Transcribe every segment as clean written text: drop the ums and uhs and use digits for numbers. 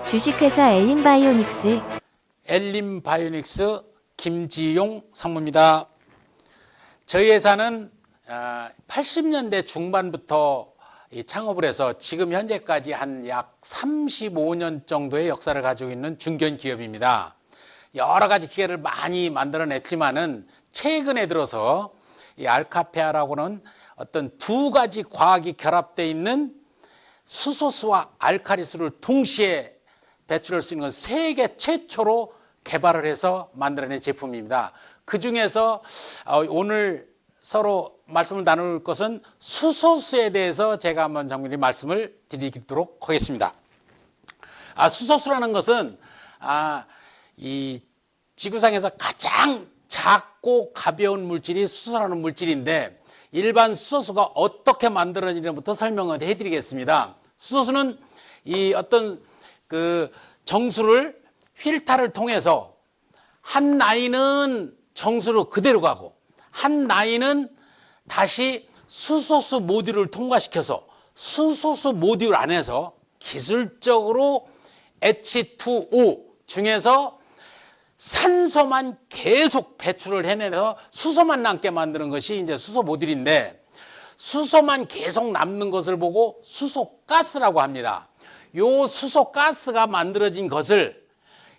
주식회사 엘림바이오닉스 엘림바이오닉스 김지용 상무입니다. 저희 회사는 80년대 중반부터 창업을 해서 지금 현재까지 한 약 35년 정도의 역사를 가지고 있는 중견 기업입니다. 여러 가지 기계를 많이 만들어냈지만은 최근에 들어서 이 알카페아라고는 어떤 두 가지 과학이 결합되어 있는 수소수와 알카리수를 동시에 배출할 수 있는 세계 최초로 개발을 해서 만들어낸 제품입니다. 그 중에서 오늘 서로 말씀을 나눌 것은 수소수에 대해서 제가 한번 장군님 말씀을 드리도록 하겠습니다. 수소수라는 것은 이 지구상에서 가장 작고 가벼운 물질이 수소라는 물질인데, 일반 수소수가 어떻게 만들어지는지부터 설명을 해드리겠습니다. 수소수는 이 어떤 그 정수를 필터를 통해서 한 라인은 정수로 그대로 가고 한 라인은 다시 수소수 모듈을 통과시켜서 수소수 모듈 안에서 기술적으로 H2O 중에서 산소만 계속 배출을 해내서 수소만 남게 만드는 것이 이제 수소 모듈인데, 수소만 계속 남는 것을 보고 수소가스라고 합니다. 요 수소가스가 만들어진 것을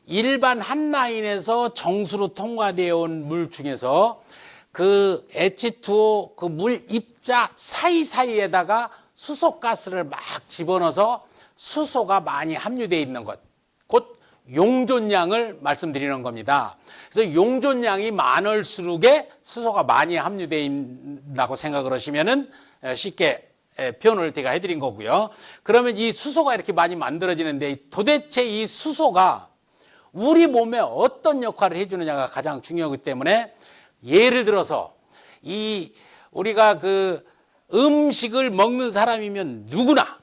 일반 한 라인에서 정수로 통과되어 온 물 중에서 그 H2O 그 물 입자 사이사이에다가 수소가스를 막 집어넣어서 수소가 많이 함유되어 있는 것, 곧 용존량을 말씀드리는 겁니다. 그래서 용존량이 많을수록에 수소가 많이 함유되어 있다고 생각을 하시면은 쉽게 표현을 제가 해드린 거고요. 그러면 이 수소가 이렇게 많이 만들어지는데, 도대체 이 수소가 우리 몸에 어떤 역할을 해주느냐가 가장 중요하기 때문에, 예를 들어서 우리가 그 음식을 먹는 사람이면 누구나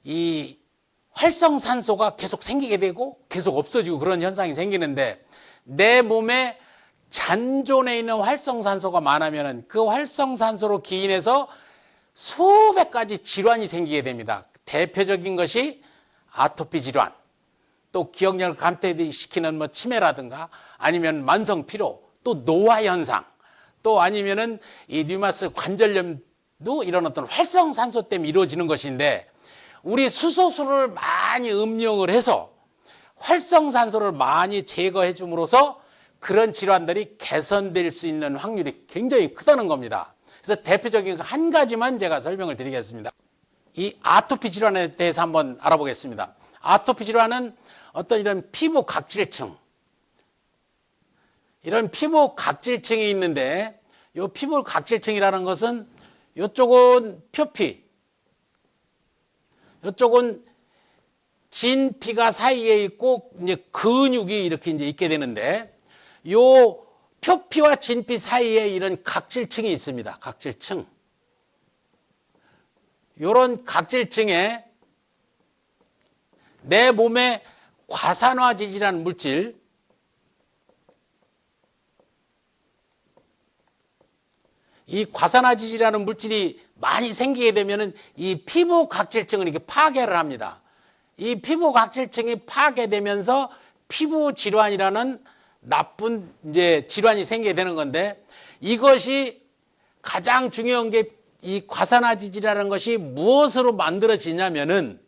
이 활성산소가 계속 생기게 되고 계속 없어지고 그런 현상이 생기는데, 내 몸에 잔존에 있는 활성산소가 많으면 그 활성산소로 기인해서 수백 가지 질환이 생기게 됩니다. 대표적인 것이 아토피 질환, 또 기억력을 감퇴시키는 치매라든가, 아니면 만성 피로, 또 노화 현상, 또 아니면은 이 류마스 관절염도 이런 어떤 활성산소 때문에 이루어지는 것인데, 우리 수소수를 많이 음용을 해서 활성산소를 많이 제거해 줌으로써 그런 질환들이 개선될 수 있는 확률이 굉장히 크다는 겁니다. 그래서 대표적인 한 가지만 제가 설명을 드리겠습니다. 이 아토피 질환에 대해서 한번 알아보겠습니다. 아토피 질환은 어떤 이런 피부 각질층, 이런 피부 각질층이 있는데, 이 피부 각질층이라는 것은 이쪽은 표피, 이쪽은 진피가 사이에 있고 이제 근육이 이렇게 이제 있게 되는데, 요 표피와 진피 사이에 이런 각질층이 있습니다. 각질층. 요런 각질층에 내 몸에 과산화지질이라는 물질, 이 과산화지질이라는 물질이 많이 생기게 되면은 이 피부 각질층을 이렇게 파괴를 합니다. 이 피부 각질층이 파괴되면서 피부 질환이라는 나쁜 이제 질환이 생기게 되는 건데, 이것이 가장 중요한 게, 이 과산화지질이라는 것이 무엇으로 만들어지냐면은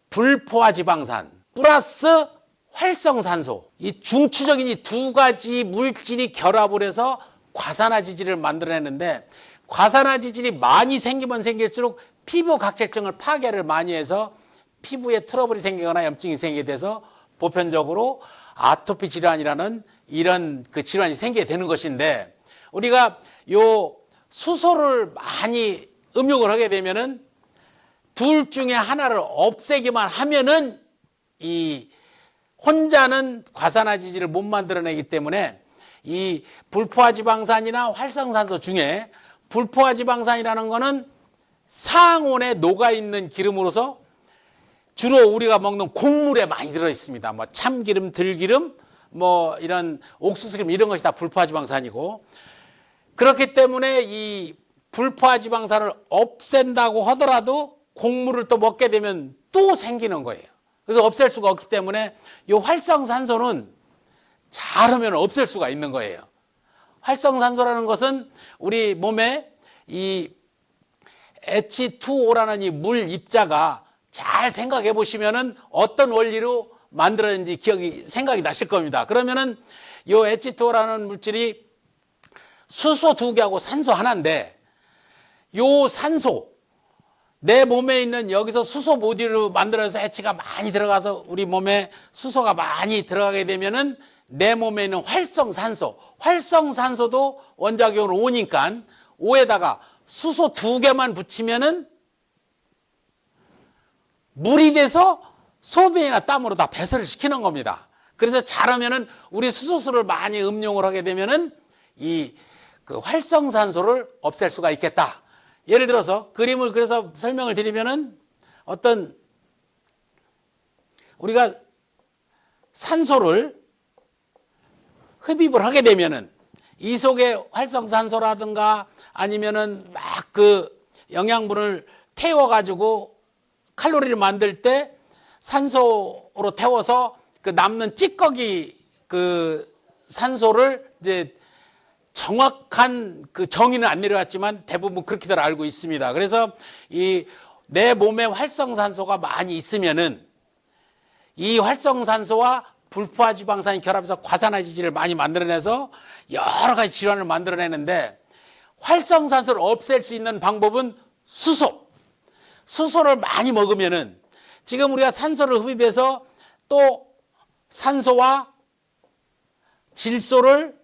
불포화지방산 플러스 활성산소, 이 중추적인 이 두 가지 물질이 결합을 해서 과산화지질을 만들어내는데, 과산화지질이 많이 생기면 생길수록 피부 각질층을 파괴를 많이 해서 피부에 트러블이 생기거나 염증이 생기게 돼서 보편적으로 아토피 질환이라는 이런 그 질환이 생기게 되는 것인데, 우리가 요 수소를 많이 음용을 하게 되면은 둘 중에 하나를 없애기만 하면은 이 혼자는 과산화지질을 못 만들어내기 때문에, 이 불포화지방산이나 활성산소 중에 불포화지방산이라는 거는 상온에 녹아있는 기름으로서 주로 우리가 먹는 곡물에 많이 들어있습니다. 참기름, 들기름, 이런 옥수수기름, 이런 것이 다 불포화지방산이고, 그렇기 때문에 이 불포화지방산을 없앤다고 하더라도 곡물을 또 먹게 되면 또 생기는 거예요. 그래서 없앨 수가 없기 때문에 이 활성산소는 잘하면 없앨 수가 있는 거예요. 활성산소라는 것은 우리 몸에 이 H2O라는 이 물 입자가 잘 생각해 보시면은 어떤 원리로 만들어졌는지 생각이 나실 겁니다. 그러면은 이 H2O라는 물질이 수소 2개하고 산소 하나인데, 요 산소, 내 몸에 있는 여기서 수소 모듈로 만들어서 H가 많이 들어가서 우리 몸에 수소가 많이 들어가게 되면은 내 몸에 있는 활성산소도 원자기호는 5니까 5에다가 수소 2개만 붙이면은 물이 돼서 소변이나 땀으로 다 배설을 시키는 겁니다. 그래서 잘하면은 우리 수소수를 많이 음용을 하게 되면은 그 활성산소를 없앨 수가 있겠다. 예를 들어서 그림을 그래서 설명을 드리면은 어떤 우리가 산소를 흡입을 하게 되면은 이 속에 활성산소라든가 아니면은 막 그 영양분을 태워가지고 칼로리를 만들 때 산소로 태워서 그 남는 찌꺼기 그 산소를 이제 정확한 그 정의는 안 내려왔지만 대부분 그렇게들 알고 있습니다. 그래서 이 내 몸에 활성산소가 많이 있으면은 이 활성산소와 불포화지방산이 결합해서 과산화지질을 많이 만들어내서 여러 가지 질환을 만들어내는데, 활성산소를 없앨 수 있는 방법은 수소를 많이 먹으면은 지금 우리가 산소를 흡입해서 또 산소와 질소를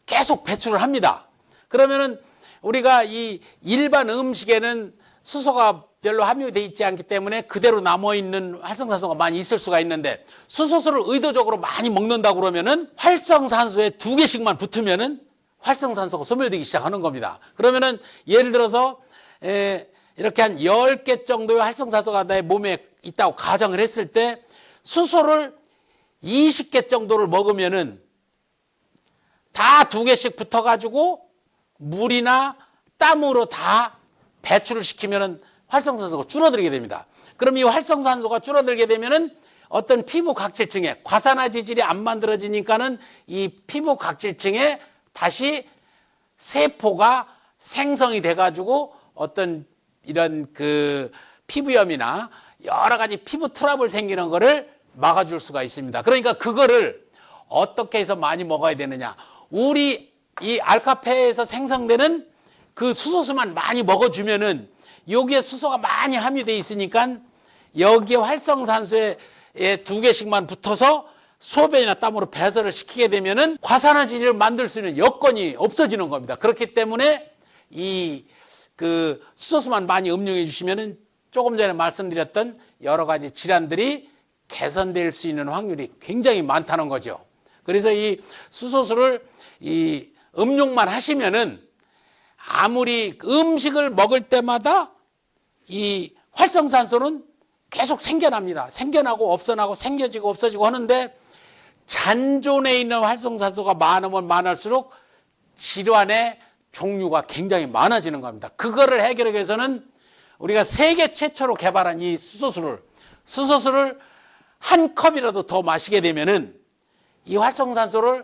계속 배출을 합니다. 그러면은 우리가 이 일반 음식에는 수소가 별로 함유되어 있지 않기 때문에 그대로 남아있는 활성산소가 많이 있을 수가 있는데, 수소수를 의도적으로 많이 먹는다고 그러면은 활성산소에 2개씩만 붙으면은 활성산소가 소멸되기 시작하는 겁니다. 그러면은 예를 들어서 이렇게 한 10개 정도의 활성산소가 내 몸에 있다고 가정을 했을 때 수소를 20개 정도를 먹으면은 다 2개씩 붙어가지고 물이나 땀으로 다 배출을 시키면은 활성산소가 줄어들게 됩니다. 그럼 이 활성산소가 줄어들게 되면은 어떤 피부 각질층에 과산화지질이 안 만들어지니까는 이 피부 각질층에 다시 세포가 생성이 돼가지고 어떤 이런 그 피부염이나 여러 가지 피부 트러블 생기는 거를 막아줄 수가 있습니다. 그러니까 그거를 어떻게 해서 많이 먹어야 되느냐. 우리 이 알카페에서 생성되는 그 수소수만 많이 먹어주면은 여기에 수소가 많이 함유되어 있으니까 여기에 활성산소에 2개씩만 붙어서 소변이나 땀으로 배설을 시키게 되면은 과산화지질을 만들 수 있는 여건이 없어지는 겁니다. 그렇기 때문에 이 그 수소수만 많이 음용해 주시면은 조금 전에 말씀드렸던 여러 가지 질환들이 개선될 수 있는 확률이 굉장히 많다는 거죠. 그래서 이 수소수를 이 음용만 하시면은 아무리 음식을 먹을 때마다 이 활성산소는 계속 생겨납니다. 생겨나고 없어나고 생겨지고 없어지고 하는데, 잔존에 있는 활성산소가 많으면 많을수록 질환의 종류가 굉장히 많아지는 겁니다. 그거를 해결하기 위해서는 우리가 세계 최초로 개발한 이 수소수를 한 컵이라도 더 마시게 되면은 이 활성산소를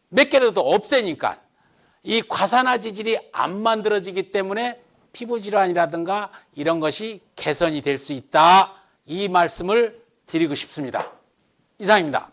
몇 개라도 더 없애니까 이 과산화지질이 안 만들어지기 때문에 피부질환이라든가 이런 것이 개선이 될 수 있다. 이 말씀을 드리고 싶습니다. 이상입니다.